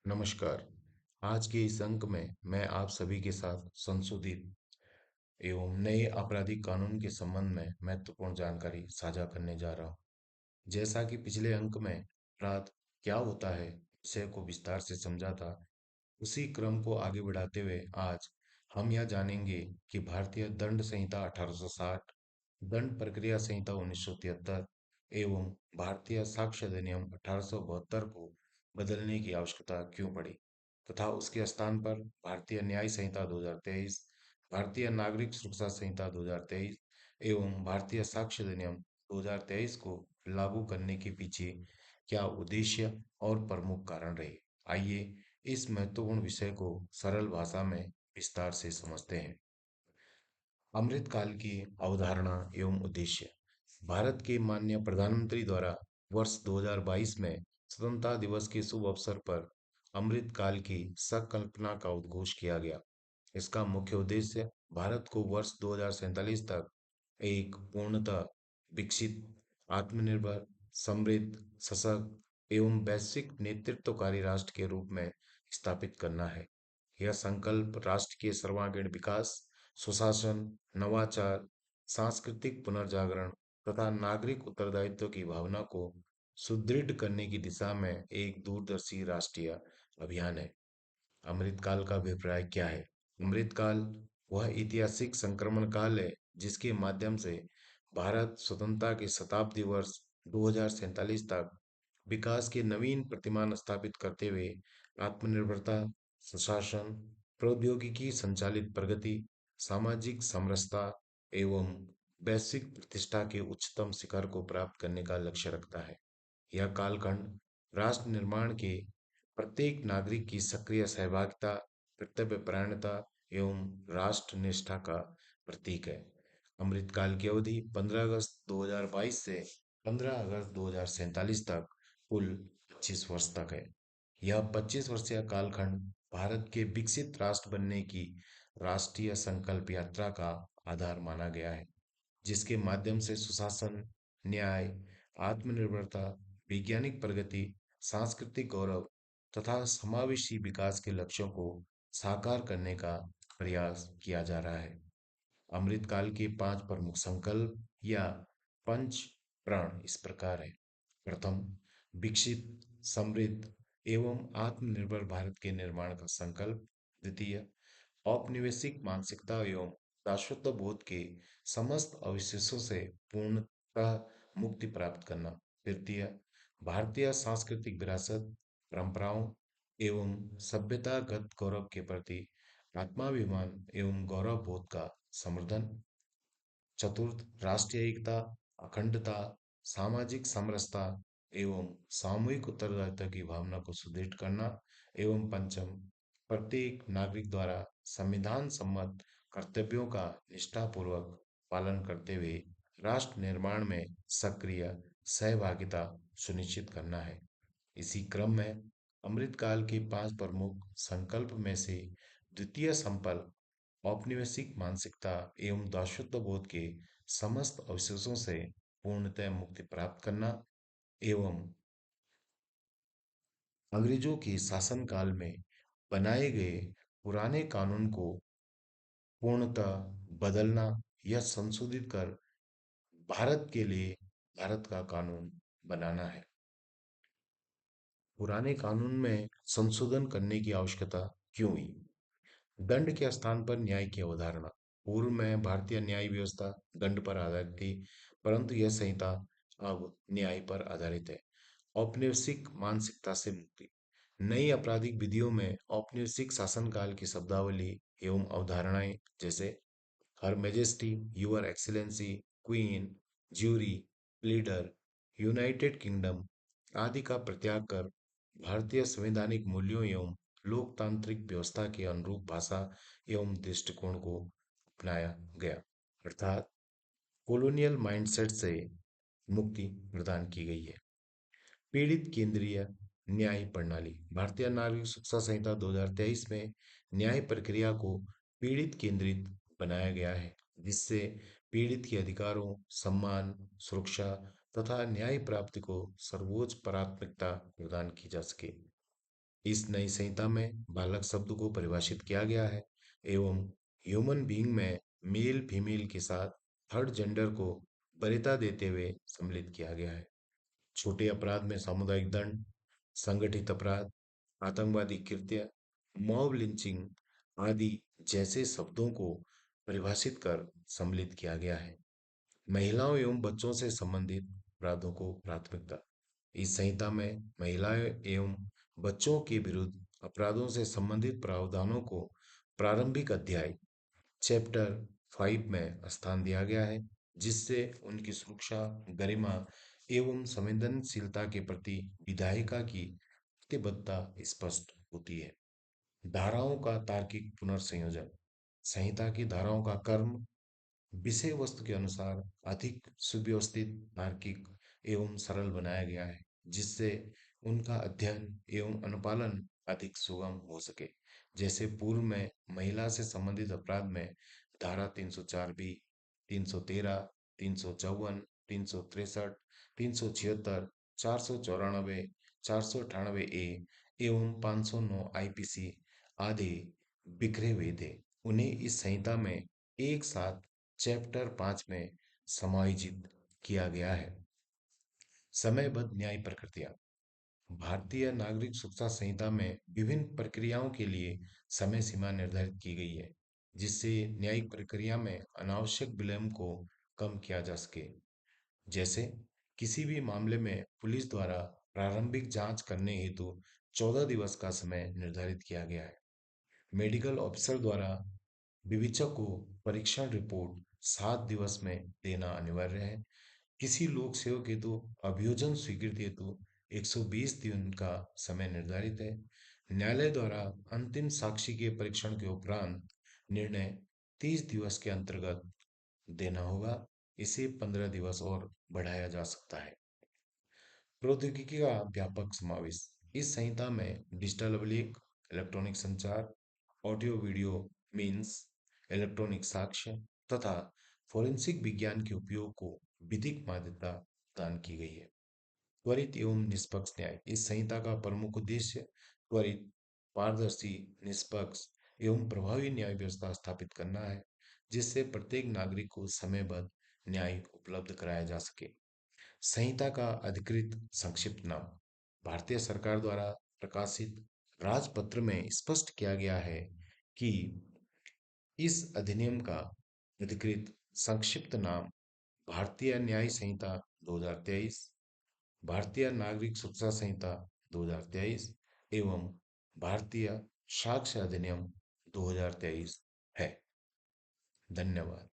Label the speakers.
Speaker 1: नमस्कार। आज के इस अंक में मैं आप सभी के साथ संशोधित एवं नए आपराधिक कानून के संबंध में महत्वपूर्ण जानकारी साझा करने जा रहा हूँ। जैसा कि पिछले अंक में अपराध क्या होता है विषय को विस्तार से समझा था, उसी क्रम को आगे बढ़ाते हुए आज हम यह जानेंगे कि भारतीय दंड संहिता 1860, दंड प्रक्रिया संहिता 1973 एवं भारतीय साक्ष्य अधिनियम 1872 को बदलने की आवश्यकता क्यों पड़ी तथा उसके स्थान पर भारतीय न्याय संहिता 2023, भारतीय नागरिक सुरक्षा संहिता 2023 एवं भारतीय साक्ष्य अधिनियम 2023 को लागू करने के पीछे क्या उद्देश्य और प्रमुख कारण रहे। आइए इस महत्वपूर्ण विषय को सरल भाषा में विस्तार से समझते हैं। अमृतकाल की अवधारणा एवं उद्देश्य। भारत के माननीय प्रधानमंत्री द्वारा वर्ष 2022 में स्वतंत्रता दिवस के शुभ अवसर पर अमृतकाल की संकल्पना का उद्घोष किया गया। इसका मुख्य उद्देश्य भारत को वर्ष 2047 तक एक पूर्णतः विकसित, आत्मनिर्भर, समृद्ध, सशक्त एवं वैश्विक नेतृत्वकारी राष्ट्र के रूप में स्थापित करना है। यह संकल्प राष्ट्र के सर्वांगीण विकास, सुशासन, नवाचार, सांस्कृतिक पुनर्जागरण तथा नागरिक उत्तरदायित्व की भावना को सुदृढ़ करने की दिशा में एक दूरदर्शी राष्ट्रीय अभियान है। अमृतकाल का अभिप्राय क्या है? अमृतकाल वह ऐतिहासिक संक्रमण काल है जिसके माध्यम से भारत स्वतंत्रता के शताब्दी वर्ष 2047 तक विकास के नवीन प्रतिमान स्थापित करते हुए आत्मनिर्भरता, सुशासन, प्रौद्योगिकी संचालित प्रगति, सामाजिक समरसता एवं वैश्विक प्रतिष्ठा के उच्चतम शिखर को प्राप्त करने का लक्ष्य रखता है। यह कालखंड राष्ट्र निर्माण के प्रत्येक नागरिक की सक्रिय सहभागिता, कर्तव्यपरायणता एवं राष्ट्र निष्ठा का प्रतीक है। अमृतकाल की अवधि 15 अगस्त 2022 से 15 अगस्त 2047 तक कुल 25 वर्ष तक है। यह 25 वर्षीय कालखंड भारत के विकसित राष्ट्र बनने की राष्ट्रीय संकल्प यात्रा का आधार माना गया है, जिसके माध्यम से सुशासन, न्याय, आत्मनिर्भरता, वैज्ञानिक प्रगति, सांस्कृतिक गौरव तथा समावेशी विकास के लक्ष्यों को साकार करने का प्रयास किया जा रहा है। अमृतकाल के 5 प्रमुख संकल्प या पंच प्रण इस प्रकार है। प्रथम, विकसित, समृद्ध एवं आत्मनिर्भर भारत के निर्माण का संकल्प। द्वितीय, औपनिवेशिक मानसिकता एवं दासत्व बोध के समस्त अवशेषों से पूर्णतः मुक्ति प्राप्त करना। तृतीय, भारतीय सांस्कृतिक विरासत, परंपराओं एवं सभ्यतागत गौरव के प्रति आत्माभिमान एवं गौरव बोध का समर्थन। चतुर्थ, राष्ट्रीय एकता, अखंडता, सामाजिक समरसता एवं सामूहिक उत्तरदायित्व की भावना को सुदृढ़ करना। एवं पंचम, प्रत्येक नागरिक द्वारा संविधान सम्मत कर्तव्यों का निष्ठापूर्वक पालन करते हुए राष्ट्र निर्माण में सक्रिय सहभागिता सुनिश्चित करना है। इसी क्रम में अमृतकाल के 5 प्रमुख संकल्प में से द्वितीय संकल्प औपनिवेशिक मानसिकता एवं दासत्व बोध के समस्त अवशेषों से पूर्णतः मुक्ति प्राप्त करना एवं अंग्रेजों के शासनकाल में बनाए गए पुराने कानून को पूर्णतः बदलना या संशोधित कर भारत के लिए भारत का कानून बनाना है। पुराने कानून में संशोधन करने की आवश्यकता क्यों हुई? दंड के स्थान पर न्याय की अवधारणा। पूर्व में भारतीय न्याय व्यवस्था दंड पर आधारित थी, परंतु यह संहिता अब न्याय पर आधारित है। औपनिवेशिक मानसिकता से मुक्ति। नई आपराधिक विधियों में औपनिवेशिक शासनकाल की शब्दावली एवं अवधारणाएं जैसे her majesty, your excellency, queen, jury, pleader, United Kingdom आदि का प्रत्याग कर भारतीय संवैधानिक मूल्यों एवं लोकतांत्रिक व्यवस्था के अनुरूप भाषा एवं दृष्टिकोण को अपनाया गया, अर्थात कॉलोनियल माइंडसेट से मुक्ति प्रदान की गई है। पीड़ित केंद्रीय न्याय प्रणाली। भारतीय नागरिक सुरक्षा संहिता 2023 में न्याय प्रक्रिया को पीड़ित केंद्रित बनाया गया है, जिससे पीड़ित के अधिकारों, सम्मान, सुरक्षा तथा न्याय प्राप्ति को सर्वोच्च प्राथमिकता प्रदान की जा सके। इस नई संहिता में बालक शब्द को परिभाषित किया गया है एवं ह्यूमन बीइंग में मेल फीमेल के साथ थर्ड जेंडर को वरीयता देते हुए सम्मिलित किया गया है। छोटे अपराध में सामुदायिक दंड, संगठित अपराध, आतंकवादी कृत्य, मॉब लिंचिंग आदि जैसे शब्दों को परिभाषित कर सम्मिलित किया गया है। महिलाओं एवं बच्चों से संबंधित अपराधों को प्राथमिकता। इस संहिता में महिलाएं एवं बच्चों के विरुद्ध अपराधों से संबंधित प्रावधानों को प्रारंभिक अध्याय चैप्टर 5 में स्थान दिया गया है, जिससे उनकी सुरक्षा, गरिमा एवं संवेदनशीलता के प्रति विधायिका की प्रतिबद्धता स्पष्ट होती है। धाराओं का तार्किक पुनर्संयोजन। संहिता की धाराओं का क्रम विषय वस्तु के अनुसार अधिक सुव्यवस्थित, तार्किक एवं सरल बनाया गया है, जिससे उनका अध्ययन एवं अनुपालन अधिक सुगम हो सके। जैसे पूर्व में महिला से संबंधित अपराध में धारा 304 बी, 313, 354, 363, 376, 494, 498 ए एवं 509 आईपीसी आदि बिखरे हुए थे। उन्हें इस संहिता में एक साथ चैप्टर 5 में समायोजित किया गया है। समयबद्ध न्याय प्रक्रिया। भारतीय नागरिक सुरक्षा संहिता में विभिन्न प्रक्रियाओं के लिए समय सीमा निर्धारित की गई है, जिससे न्यायिक प्रक्रिया में अनावश्यक विलंब को कम किया जा सके। जैसे किसी भी मामले में पुलिस द्वारा प्रारंभिक जांच करने हेतु 14 दिवस का समय निर्धारित किया गया है। मेडिकल ऑफिसर द्वारा विवेचक को परीक्षण रिपोर्ट 7 दिवस में देना अनिवार्य है। किसी लोक सेवक हेतु अभियोजन स्वीकृति हेतु 120 दिन का समय निर्धारित है। न्यायालय द्वारा अंतिम साक्षी के परीक्षण के उपरांत निर्णय 30 दिवस के अंतर्गत देना होगा। इसे 15 दिवस और बढ़ाया जा सकता है। प्रौद्योगिकी का व्यापक समावेश। इस संहिता में डिजिटल अभिलेख, इलेक्ट्रॉनिक संचार, ऑडियो वीडियो मीन्स, इलेक्ट्रॉनिक साक्ष्य तथा फोरेंसिक विज्ञान के उपयोग को विधिक मान्यता प्रदान की गई है। त्वरित एवं निष्पक्ष न्याय। इस संहिता का प्रमुख उद्देश्य त्वरित, पारदर्शी, निष्पक्ष एवं प्रभावी न्याय व्यवस्था स्थापित करना है, जिससे प्रत्येक नागरिक को समयबद्ध न्याय उपलब्ध कराया जा सके। संहिता का अधिकृत संक्षिप्त नाम। भारतीय सरकार द्वारा प्रकाशित राजपत्र में स्पष्ट किया गया है कि इस अधिनियम का अधिकृत संक्षिप्त नाम भारतीय न्याय संहिता 2023, भारतीय नागरिक सुरक्षा संहिता 2023 एवं भारतीय साक्ष्य अधिनियम 2023 है। धन्यवाद।